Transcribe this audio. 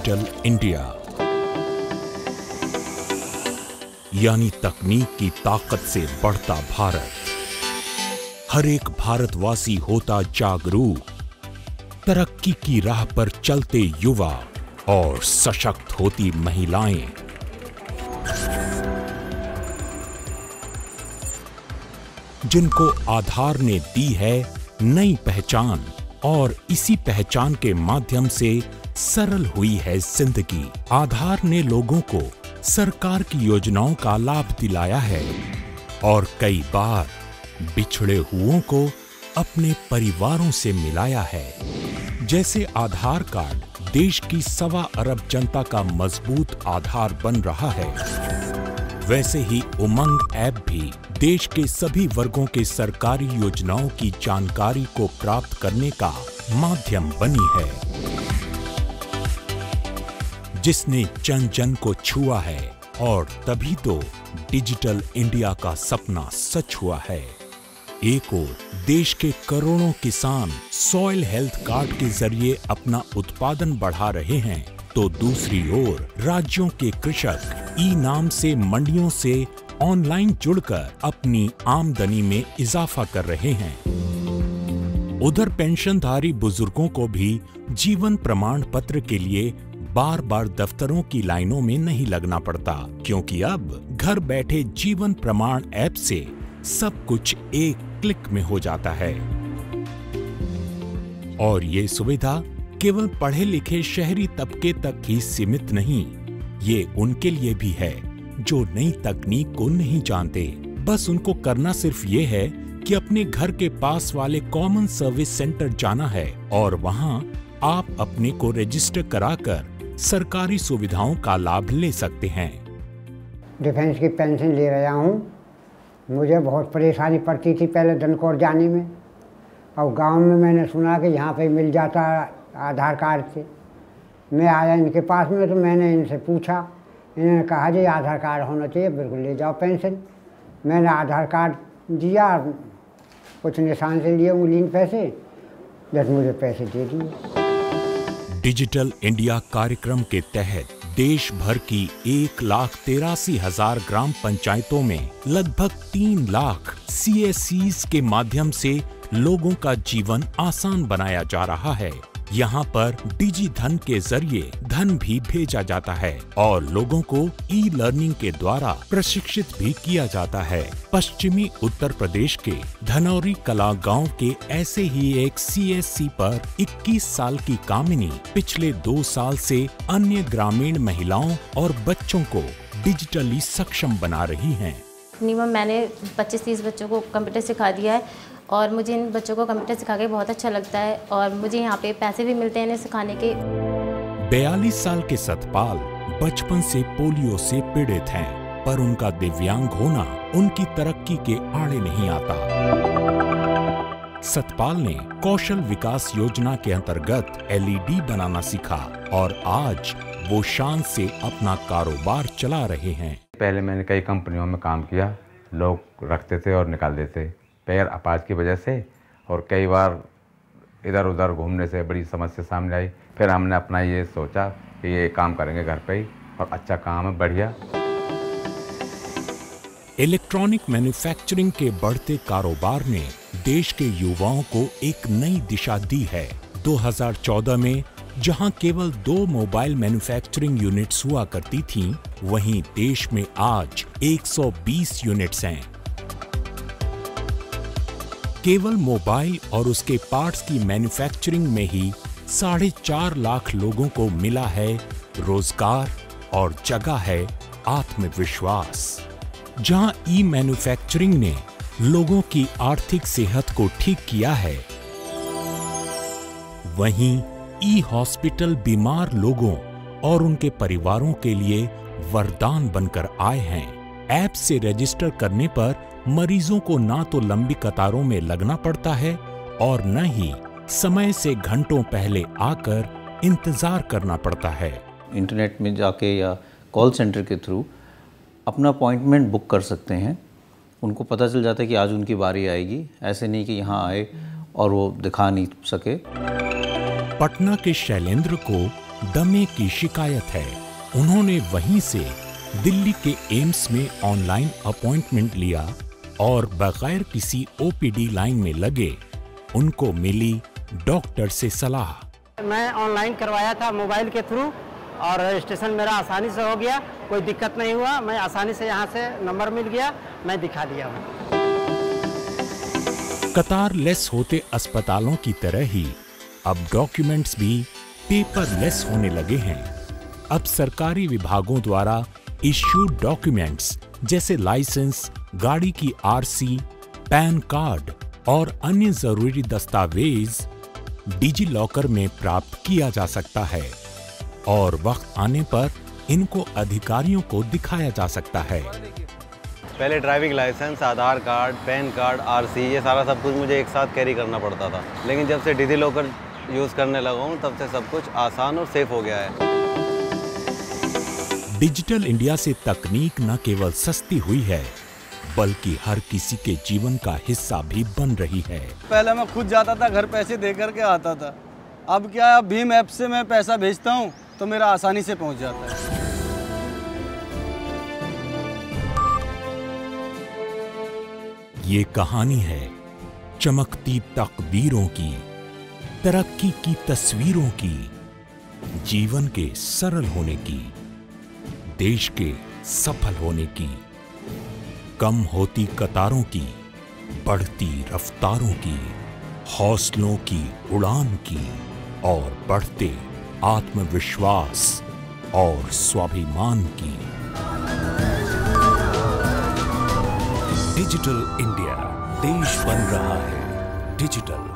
Digital India, यानी तकनीक की ताकत से बढ़ता भारत। हर एक भारतवासी होता जागरूक, तरक्की की राह पर चलते युवा और सशक्त होती महिलाएं। जिनको आधार ने दी है नई पहचान और इसी पहचान के माध्यम से सरल हुई है जिंदगी। आधार ने लोगों को सरकार की योजनाओं का लाभ दिलाया है और कई बार बिछड़े हुओं को अपने परिवारों से मिलाया है। जैसे आधार कार्ड देश की 1.25 अरब जनता का मजबूत आधार बन रहा है, वैसे ही उमंग ऐप भी देश के सभी वर्गों के सरकारी योजनाओं की जानकारी को प्राप्त करने का माध्यम बनी है, जिसने जन जन को छुआ है और तभी तो डिजिटल इंडिया का सपना सच हुआ है। एक ओर देश के करोड़ों किसान सॉइल हेल्थ कार्ड के जरिए अपना उत्पादन बढ़ा रहे हैं, तो दूसरी ओर राज्यों के कृषक ई-नाम से मंडियों से ऑनलाइन जुड़कर अपनी आमदनी में इजाफा कर रहे हैं। उधर पेंशनधारी बुजुर्गों को भी जीवन प्रमाण पत्र के लिए बार बार दफ्तरों की लाइनों में नहीं लगना पड़ता, क्योंकि अब घर बैठे जीवन प्रमाण ऐप से सब कुछ एक क्लिक में हो जाता है। और ये सुविधा केवल पढ़े लिखे शहरी तबके तक ही सीमित नहीं, ये उनके लिए भी है जो नई तकनीक को नहीं जानते। बस उनको करना सिर्फ ये है कि अपने घर के पास वाले कॉमन सर्विस सेंटर जाना है और वहां आप अपने को रजिस्टर कराकर सरकारी सुविधाओं का लाभ ले सकते हैं। डिफेंस की पेंशन ले रहा हूँ। मुझे बहुत परेशानी पड़ती थी पहले धनकौर जाने में, और गांव में मैंने सुना कि यहाँ पे मिल जाता आधार कार्ड से। मैं आया इनके पास में तो मैंने इनसे पूछा, इन्होंने कहा जी आधार कार्ड होना चाहिए, बिल्कुल ले जाओ पेंशन। मैंने आधार कार्ड दिया, कुछ निशान से लिए उंगली पैसे, जब मुझे पैसे दे दिए। डिजिटल इंडिया कार्यक्रम के तहत देश भर की 1,83,000 ग्राम पंचायतों में लगभग 3 लाख CSCs के माध्यम से लोगों का जीवन आसान बनाया जा रहा है। यहाँ पर डिजी धन के जरिए धन भी भेजा जाता है और लोगों को ई-लर्निंग के द्वारा प्रशिक्षित भी किया जाता है। पश्चिमी उत्तर प्रदेश के धनौरी कला गांव के ऐसे ही एक CSC पर 21 साल की कामिनी पिछले 2 साल से अन्य ग्रामीण महिलाओं और बच्चों को डिजिटली सक्षम बना रही हैं। मिनिमम मैंने 25-30 बच्चों को कंप्यूटर सिखा दिया है और मुझे इन बच्चों को कंप्यूटर सिखा के बहुत अच्छा लगता है और मुझे यहाँ पे पैसे भी मिलते हैं इन्हें सिखाने के। 42 साल के सतपाल बचपन से पोलियो से पीड़ित हैं, पर उनका दिव्यांग होना उनकी तरक्की के आड़े नहीं आता। सतपाल ने कौशल विकास योजना के अंतर्गत LED बनाना सीखा और आज वो शान से अपना कारोबार चला रहे हैं। पहले मैंने कई कंपनियों में काम किया, लोग रखते थे और निकाल देते, पैर अपाज की वजह से, और कई बार इधर उधर घूमने से बड़ी समस्या सामने आई। फिर हमने अपना ये सोचा कि ये काम करेंगे घर पे ही, और अच्छा काम है, बढ़िया। इलेक्ट्रॉनिक मैन्युफैक्चरिंग के बढ़ते कारोबार ने देश के युवाओं को एक नई दिशा दी है। 2014 में जहां केवल 2 मोबाइल मैन्युफैक्चरिंग यूनिट्स हुआ करती थीं, वहीं देश में आज 120 यूनिट्स हैं। केवल मोबाइल और उसके पार्ट्स की मैन्युफैक्चरिंग में ही 4.5 लाख लोगों को मिला है रोजगार और जगह है आत्मविश्वास। जहां ई-मैन्युफैक्चरिंग ने लोगों की आर्थिक सेहत को ठीक किया है, वहीं ई-हॉस्पिटल बीमार लोगों और उनके परिवारों के लिए वरदान बनकर आए हैं। ऐप से रजिस्टर करने पर मरीजों को ना तो लंबी कतारों में लगना पड़ता है और न ही समय से घंटों पहले आकर इंतजार करना पड़ता है। इंटरनेट में जाके या कॉल सेंटर के थ्रू अपना अपॉइंटमेंट बुक कर सकते हैं। उनको पता चल जाता है कि आज उनकी बारी आएगी, ऐसे नहीं कि यहाँ आए और वो दिखा नहीं सके। पटना के शैलेंद्र को दमे की शिकायत है। उन्होंने वहीं से दिल्ली के एम्स में ऑनलाइन अपॉइंटमेंट लिया और बगैर किसी ओपीडी लाइन में लगे उनको मिली डॉक्टर से सलाह। मैं ऑनलाइन करवाया था मोबाइल के थ्रू और रजिस्ट्रेशन मेरा आसानी से हो गया, कोई दिक्कत नहीं हुआ। मैं आसानी से यहाँ से नंबर मिल गया, मैं दिखा दिया हूँ। कतारलेस होते अस्पतालों की तरह ही अब डॉक्यूमेंट्स भी पेपरलेस होने लगे हैं। अब सरकारी विभागों द्वारा इश्यूड डॉक्यूमेंट्स जैसे लाइसेंस, गाड़ी की आरसी, पैन कार्ड और अन्य जरूरी दस्तावेज डिजी लॉकर में प्राप्त किया जा सकता है और वक्त आने पर इनको अधिकारियों को दिखाया जा सकता है। पहले ड्राइविंग लाइसेंस, आधार कार्ड, पैन कार्ड, आरसी, ये सारा सब कुछ मुझे एक साथ कैरी करना पड़ता था, लेकिन जब से डिजी लॉकर यूज़ करने लगा हूँ तब से सब कुछ आसान और सेफ हो गया है। डिजिटल इंडिया से तकनीक न केवल सस्ती हुई है बल्कि हर किसी के जीवन का हिस्सा भी बन रही है। पहले मैं खुद जाता था, घर पैसे दे करके आता था। अब क्या है, भीम ऐप से मैं पैसा भेजता हूँ तो मेरा आसानी से पहुँच जाता है। ये कहानी है चमकती तकदीरों की, तरक्की की तस्वीरों की, जीवन के सरल होने की, देश के सफल होने की, कम होती कतारों की, बढ़ती रफ्तारों की, हौसलों की उड़ान की और बढ़ते आत्मविश्वास और स्वाभिमान की। डिजिटल इंडिया, देश बन रहा है डिजिटल।